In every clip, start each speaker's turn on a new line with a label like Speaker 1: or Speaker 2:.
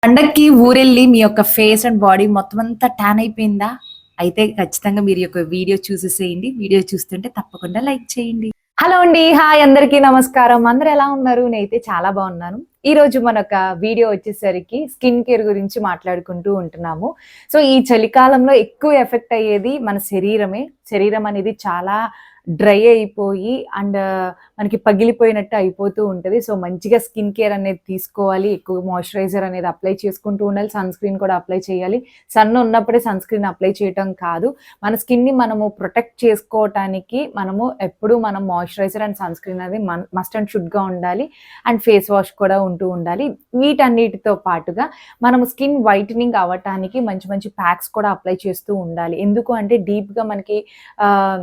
Speaker 1: పండక్కి ఊరెళ్ళి మీ యొక్క face and body మొత్తం అంతా టాన్ అయిపోయిందా? అయితే ఖచ్చితంగా మీరు ఈ యొక్క వీడియో చూసేసేయండి. వీడియో చూస్తుంటే తప్పకుండా లైక్ చేయండి. హలో అండి. హాయ్ అందరికీ నమస్కారం. అందరూ ఎలా ఉన్నారు? నేనైతే చాలా బాగున్నాను. ఈరోజు మనొక వీడియో వచ్చేసరికి స్కిన్ కేర్ గురించి మాట్లాడుకుంటూ ఉంటున్నాము. సో, ఈ చలికాలంలో ఎక్కువ ఎఫెక్ట్ అయ్యేది మన శరీరమే. శరీరం అనేది చాలా డ్రై అయిపోయి అండ్ మనకి పగిలిపోయినట్టు అయిపోతూ ఉంటది. సో, మంచిగా స్కిన్ కేర్ అనేది తీసుకోవాలి. ఎక్కువ మాయిశ్చరైజర్ అనేది అప్లై చేసుకుంటూ ఉండాలి. సన్ స్క్రీన్ కూడా అప్లై చేయాలి. సన్ ఉన్నప్పుడే సన్ స్క్రీన్ అప్లై చేయటం కాదు. మన స్కిన్‌ని మనము ప్రొటెక్ట్ చేసుకోవటానికి ఎప్పుడూ మనం మాయిశ్చరైజర్ అండ్ సన్ స్క్రీన్ అనేది మస్ట్ అండ్ షుడ్‌గా ఉండాలి. అండ్ ఫేస్ వాష్ కూడా ఉంటూ ఉండాలి. వీటన్నిటితో పాటుగా మనము స్కిన్ వైటనింగ్ అవ్వటానికి మంచి మంచి ప్యాక్స్ కూడా అప్లై చేస్తూ ఉండాలి. ఎందుకు అంటే డీప్‌గా మనకి ఆహ్,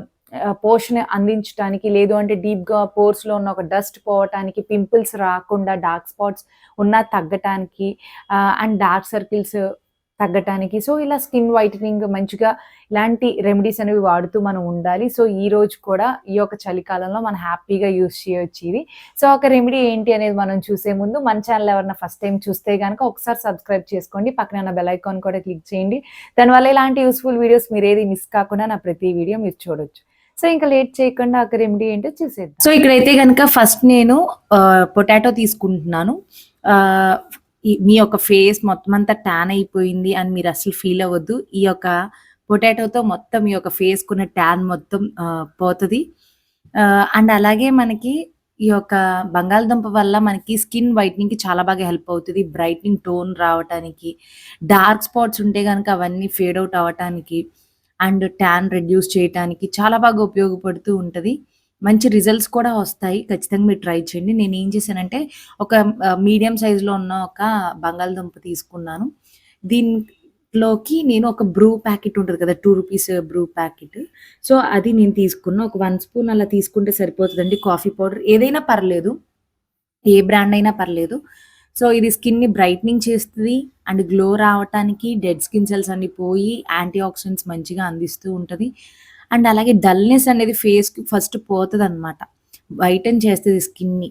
Speaker 1: పోషణ అందించటానికి, లేదు అంటే డీప్‌గా పోర్స్‌లో ఉన్న ఒక డస్ట్ పోవటానికి, పింపుల్స్ రాకుండా, డార్క్ స్పాట్స్ ఉన్నా తగ్గటానికి, అండ్ డార్క్ సర్కిల్స్ తగ్గటానికి. సో, ఇలా స్కిన్ వైటనింగ్ మంచిగా ఇలాంటి రెమెడీస్ అనేవి వాడుతూ మనం ఉండాలి. సో, ఈరోజు కూడా ఈ యొక్క చలికాలంలో మనం హ్యాపీగా యూజ్ చేయొచ్చు ఇది. సో, ఒక రెమెడీ ఏంటి అనేది మనం చూసే ముందు మన ఛానల్ ఎవరైనా ఫస్ట్ టైమ్ చూస్తే గనక ఒకసారి సబ్స్క్రైబ్ చేసుకోండి. పక్కన ఉన్న బెల్ ఐకాన్ కూడా క్లిక్ చేయండి. దానివల్ల ఇలాంటి యూజ్‌ఫుల్ వీడియోస్ మీరేది మిస్ కాకుండా నా ప్రతి వీడియో మీరు చూడొచ్చు. సో, ఇంక లేట్ చేయకుండా ఒక రెమెడీ ఏంటో చూసేద్దాం. సో, ఇక్కడైతే గనక ఫస్ట్ నేను పొటాటో తీసుకుంటున్నాను. ఆహ్, మీ యొక్క ఫేస్ మొత్తం అంతా టాన్ అయిపోయింది అని మీరు అసలు ఫీల్ అవ్వద్దు. ఈ యొక్క పొటాటోతో మొత్తం మీ యొక్క ఫేస్‌కున్న టాన్ మొత్తం పోతది. అండ్ అలాగే మనకి ఈ యొక్క బంగాళదుంప వల్ల మనకి స్కిన్ వైట్నింగ్‌కి చాలా బాగా హెల్ప్ అవుతది. బ్రైట్నింగ్ టోన్ రావటానికి, డార్క్ స్పాట్స్ ఉంటే గనక అవన్నీ ఫేడ్ ఔట్ అవ్వటానికి, అండ్ టాన్ రెడ్యూస్ చేయటానికి చాలా బాగా ఉపయోగపడుతూ ఉంటది. మంచి రిజల్ట్స్ కూడా వస్తాయి. ఖచ్చితంగా మీరు ట్రై చేయండి. నేనేం చేశానంటే ఒక మీడియం సైజ్‌లో ఉన్న ఒక బంగాళదుంప తీసుకున్నాను. దీంట్లోకి నేను ఒక బ్రూ ప్యాకెట్ ఉంటది కదా! రూ. 2 బ్రూ ప్యాకెట్. సో, అది నేను తీసుకున్నా. ఒక 1 స్పూన్ అలా తీసుకుంటే సరిపోతదండి. కాఫీ పౌడర్ ఏదైనా పర్లేదు. ఏ బ్రాండ్ అయినా పర్లేదు. సో, ఇది స్కిన్‌ని బ్రైట్నింగ్ చేస్తది. అండ్ గ్లో రావటానికి, డెడ్ స్కిన్ సెల్స్ అన్నీ పోయి, యాంటీ ఆక్సిడెంట్స్ మంచిగా అందిస్తూ ఉంటది. అండ్ అలాగే డల్‌నెస్ అనేది ఫేస్‌కి ఫస్ట్ పోతదనమాట. వైటెన్ చేస్తది స్కిన్‌ని.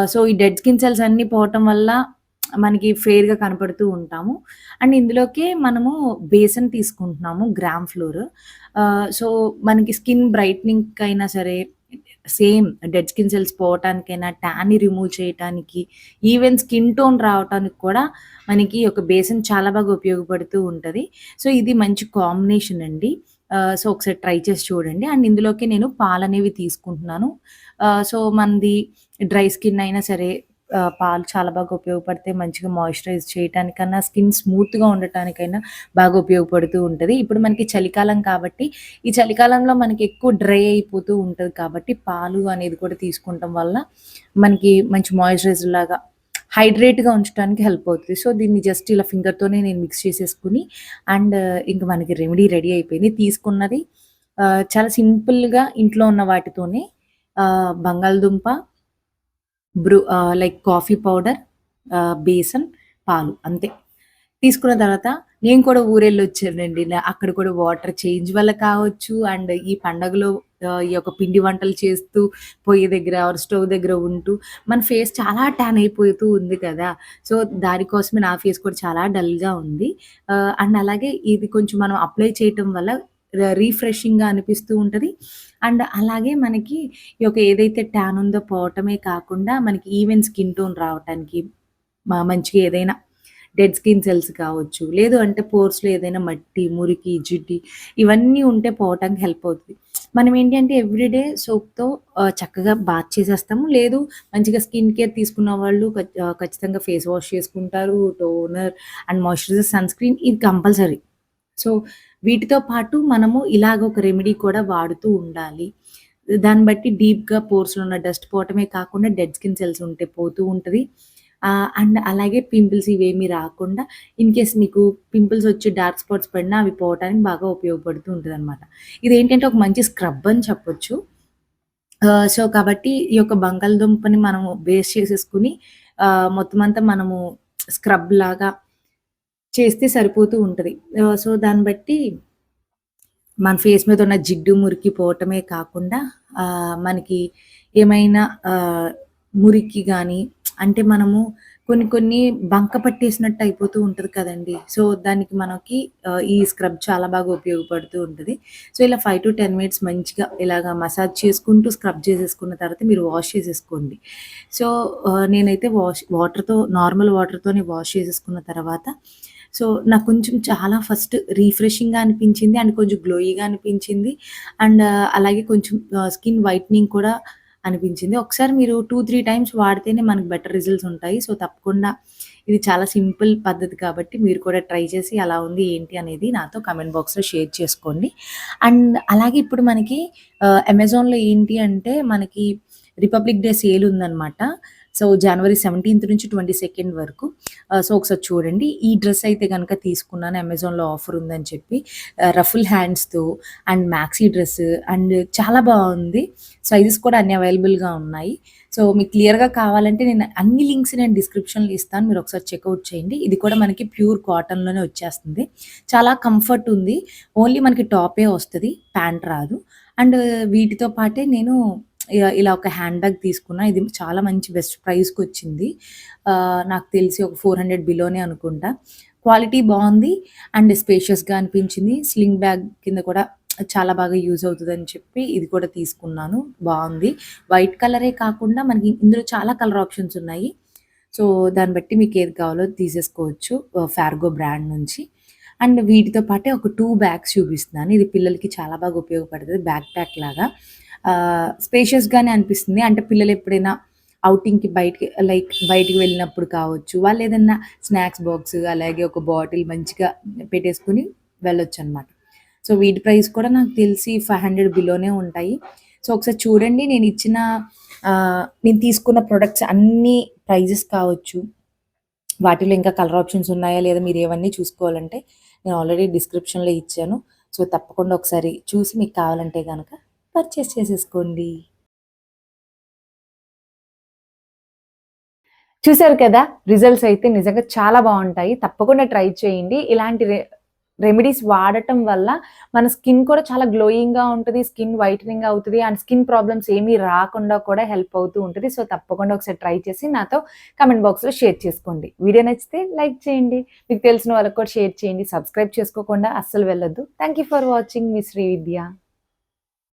Speaker 1: సో, ఈ డెడ్ స్కిన్ సెల్స్ అన్నీ పోవటం వల్ల మనకి ఫెయిర్‌గా కనపడుతూ ఉంటాము. అండ్ ఇందులోకే మనము బేసన్ తీసుకుంటున్నాము, గ్రామ్ ఫ్లోర్. సో, మనకి స్కిన్ బ్రైట్నింగ్‌కైనా సరే, సేమ్ డెడ్ స్కిన్ సెల్స్ పోవటానికైనా, టాన్‌ని రిమూవ్ చేయటానికి, ఈవెన్ స్కిన్ టోన్ రావటానికి కూడా మనకి ఒక బేసన్ చాలా బాగా ఉపయోగపడుతూ ఉంటది. సో, ఇది మంచి కాంబినేషన్ అండి. సో, ఒకసారి ట్రై చేసి చూడండి. అండ్ ఇందులోకి నేను పాలనేవి తీసుకుంటున్నాను. సో, మనది డ్రై స్కిన్ అయినా సరే పాలు చాలా బాగా ఉపయోగపడతాయి. మంచిగా మాయిశ్చరైజ్ చేయటానికన్నా, స్కిన్ స్మూత్‌గా ఉండటానికైనా బాగా ఉపయోగపడుతూ ఉంటది. ఇప్పుడు మనకి చలికాలం కాబట్టి, ఈ చలికాలంలో మనకి ఎక్కువ డ్రై అయిపోతూ ఉంటది కాబట్టి, పాలు అనేది కూడా తీసుకుంటం వల్ల మనకి మంచి మాయిశ్చరైజర్ లాగా హైడ్రేట్‌గా ఉంచడానికి హెల్ప్ అవుతది. సో, దీన్ని జస్ట్ ఇలా ఫింగర్‌తోనే నేను మిక్స్ చేసేసుకొని అండ్ ఇంక మనకి రెమెడీ రెడీ అయిపోయింది. తీసుకున్నది చాలా సింపుల్‌గా ఇంట్లో ఉన్న వాటితోనే బంగాళదుంప, లైక్ కాఫీ పౌడర్, బేసన్, పాలు అంతే. తీసుకున్న తర్వాత నేను కూడా ఊరెళ్ళొచ్చానండి. అక్కడ కూడా వాటర్ చేంజ్ వల్ల కావచ్చు, అండ్ ఈ పండగలో ఈ యొక్క పిండి వంటలు చేస్తూ పొయ్యి దగ్గర ఆర్ స్టవ్ దగ్గర ఉంటూ మన ఫేస్ చాలా టాన్ అయిపోతూ ఉంది కదా! సో, దానికోసమే నా ఫేస్ కూడా చాలా డల్‌గా ఉంది. అండ్ అలాగే ఇది కొంచెం మనం అప్లై చేయటం వల్ల రిఫ్రెషింగ్‌గా అనిపిస్తూ ఉంటది. అండ్ అలాగే మనకి ఈ యొక్క ఏదైతే టాన్ ఉందో పోవటమే కాకుండా మనకి ఈవెన్ స్కిన్ టోన్ రావటానికి, మంచిగా ఏదైనా డెడ్ స్కిన్ సెల్స్ కావచ్చు, లేదు అంటే పోర్స్‌లో ఏదైనా మట్టి, మురికి, జిడ్డి ఇవన్నీ ఉంటే పోవటానికి హెల్ప్ అవుతది. మనం ఏంటి అంటే ఎవ్రీడే సోప్‌తో చక్కగా బాత్ చేసేస్తాము. లేదు మంచిగా స్కిన్ కేర్ తీసుకున్న వాళ్ళు ఖచ్చితంగా ఫేస్ వాష్ చేసుకుంటారు. Toner and moisturiser, sunscreen ఇది కంపల్సరీ. సో, వీటితో పాటు మనము ఇలాగ ఒక రెమెడీ కూడా వాడుతూ ఉండాలి. దాన్ని బట్టి డీప్‌గా పోర్స్‌లో ఉన్న డస్ట్ పోవటమే కాకుండా డెడ్ స్కిన్ సెల్స్ ఉంటే పోతూ ఉంటది. అండ్ అలాగే పింపుల్స్ ఇవేమీ రాకుండా, ఇన్‌కేస్ మీకు పింపుల్స్ వచ్చి డార్క్ స్పాట్స్ పడినా అవి పోవటానికి బాగా ఉపయోగపడుతూ ఉంటదనమాట. ఇదేంటంటే ఒక మంచి స్క్రబ్ అని చెప్పొచ్చు. సో, కాబట్టి ఈ యొక్క బంగాళదుంపని మనము బేస్ చేసేసుకొని మొత్తం అంతా మనము స్క్రబ్ లాగా చేస్తే సరిపోతూ ఉంటది. సో, దాన్ని బట్టి మన ఫేస్ మీద ఉన్న జిడ్డు, మురికి పోవటమే కాకుండా మనకి ఏమైనా మురికి గాని, అంటే మనము కొన్ని కొన్ని బంక పట్టేసినట్టు అయిపోతూ ఉంటది కదండీ! సో, దానికి మనకి ఈ స్క్రబ్ చాలా బాగా ఉపయోగపడుతూ ఉంటది. సో, ఇలా 5-10 మినిట్స్ మంచిగా ఇలాగ మసాజ్ చేసుకుంటూ స్క్రబ్ చేసేసుకున్న తర్వాత మీరు వాష్ చేసేసుకోండి. సో, నేనైతే వాటర్‌తో నార్మల్ వాటర్‌తోనే వాష్ చేసేసుకున్న తర్వాత సో, నాకు కొంచెం చాలా ఫస్ట్ రిఫ్రెషింగ్‌గా అనిపించింది. అండ్ కొంచెం గ్లోయీగా అనిపించింది. అండ్ అలాగే కొంచెం స్కిన్ వైట్నింగ్ కూడా అనిపించింది. ఒకసారి మీరు 2, 3 టైమ్స్ వాడితేనే మనకు బెటర్ రిజల్ట్స్ ఉంటాయి. సో, తప్పకుండా ఇది చాలా సింపుల్ పద్ధతి కాబట్టి మీరు కూడా ట్రై చేసి ఎలా ఉంది ఏంటి అనేది నాతో కామెంట్ బాక్స్‌లో షేర్ చేసుకోండి. అండ్ అలాగే ఇప్పుడు మనకి అమెజాన్‌లో ఏంటి అంటే మనకి రిపబ్లిక్ డే సేల్ ఉందనమాట. సో, జనవరి 17 నుంచి 22 వరకు. సో, ఒకసారి చూడండి. ఈ డ్రెస్ అయితే గనక తీసుకున్నాను అమెజాన్‌లో ఆఫర్ ఉందని చెప్పి. రఫుల్ హ్యాండ్స్‌తో అండ్ మ్యాక్సీ డ్రెస్ అండ్ చాలా బావుంది. సైజెస్ కూడా అన్ని అవైలబుల్‌గా ఉన్నాయి. సో, మీకు క్లియర్‌గా కావాలంటే నేను అన్ని లింక్స్ నేను డిస్క్రిప్షన్‌లో ఇస్తాను. మీరు ఒకసారి చెకౌట్ చేయండి. ఇది కూడా మనకి ప్యూర్ కాటన్‌లోనే వచ్చేస్తుంది. చాలా కంఫర్ట్ ఉంది. ఓన్లీ మనకి టాపే వస్తది. ప్యాంట్ రాదు. అండ్ వీటితో పాటే నేను ఇలా ఒక హ్యాండ్ బ్యాగ్ తీసుకున్నా. ఇది చాలా మంచి బెస్ట్ ప్రైస్‌కొచ్చింది. నాకు తెలిసి ఒక 400 బిలోనే అనుకుంటా. క్వాలిటీ బావుంది. అండ్ స్పేషియస్‌గా అనిపించింది. స్లింగ్ బ్యాగ్ కింద కూడా చాలా బాగా యూజ్ అవుతదని చెప్పి ఇది కూడా తీసుకున్నాను. బావుంది. వైట్ కలరే కాకుండా మనకి ఇందులో చాలా కలర్ ఆప్షన్స్ ఉన్నాయి. సో, దాన్ని బట్టి మీకేది కావాలో తీసేసుకోవచ్చు. ఫార్గో బ్రాండ్ నుంచి. అండ్ వీటితో పాటే ఒక 2 బ్యాగ్స్ చూపిస్తున్నాను. ఇది పిల్లలకి చాలా బాగా ఉపయోగపడుతది. బ్యాక్ ప్యాక్ లాగా. స్పేషియస్‌గానే అనిపిస్తుంది. అంటే పిల్లలెప్పుడైనా ఔటింగ్‌కి బయటికి వెళ్ళినప్పుడు కావచ్చు, వాళ్ళేదన్నా స్నాక్స్ బాక్స్ అలాగే ఒక బాటిల్ మంచిగా పెట్టేసుకొని వెళ్ళొచ్చనమాట. సో, వీటి ప్రైస్ కూడా నాకు తెలిసి 500 బిలోనే ఉంటాయి. సో, ఒకసారి చూడండి నేను తీసుకున్న ప్రొడక్ట్స్ అన్నీ ప్రైజెస్ కావచ్చు, వాటిలో ఇంకా కలర్ ఆప్షన్స్ ఉన్నాయా లేదా మీరేవన్నీ చూసుకోవాలంటే నేను ఆల్రెడీ డిస్క్రిప్షన్‌లో ఇచ్చాను. సో, తప్పకుండా ఒకసారి చూసి మీకు కావాలంటే గనక పర్చేస్ చేసేసుకోండి. చూసారు కదా! రిజల్ట్స్ అయితే నిజంగా చాలా బావుంటాయి. తప్పకుండా ట్రై చేయండి. ఇలాంటి రెమెడీస్ వాడటం వల్ల మన స్కిన్ కూడా చాలా గ్లోయింగ్‌గా ఉంటది. స్కిన్ వైటనింగ్ అవుతది. అండ్ స్కిన్ ప్రాబ్లమ్స్ ఏమీ రాకుండా కూడా హెల్ప్ అవుతూ ఉంటది. సో, తప్పకుండా ఒకసారి ట్రై చేసి నాతో కామెంట్ బాక్స్‌లో షేర్ చేసుకోండి. వీడియో నచ్చితే లైక్ చేయండి. మీకు తెలిసిన వాళ్ళకి కూడా షేర్ చేయండి. సబ్స్క్రైబ్ చేసుకోకుండా అస్సలు వెళ్ళొద్దు. Thank you for watching. Me Srividya.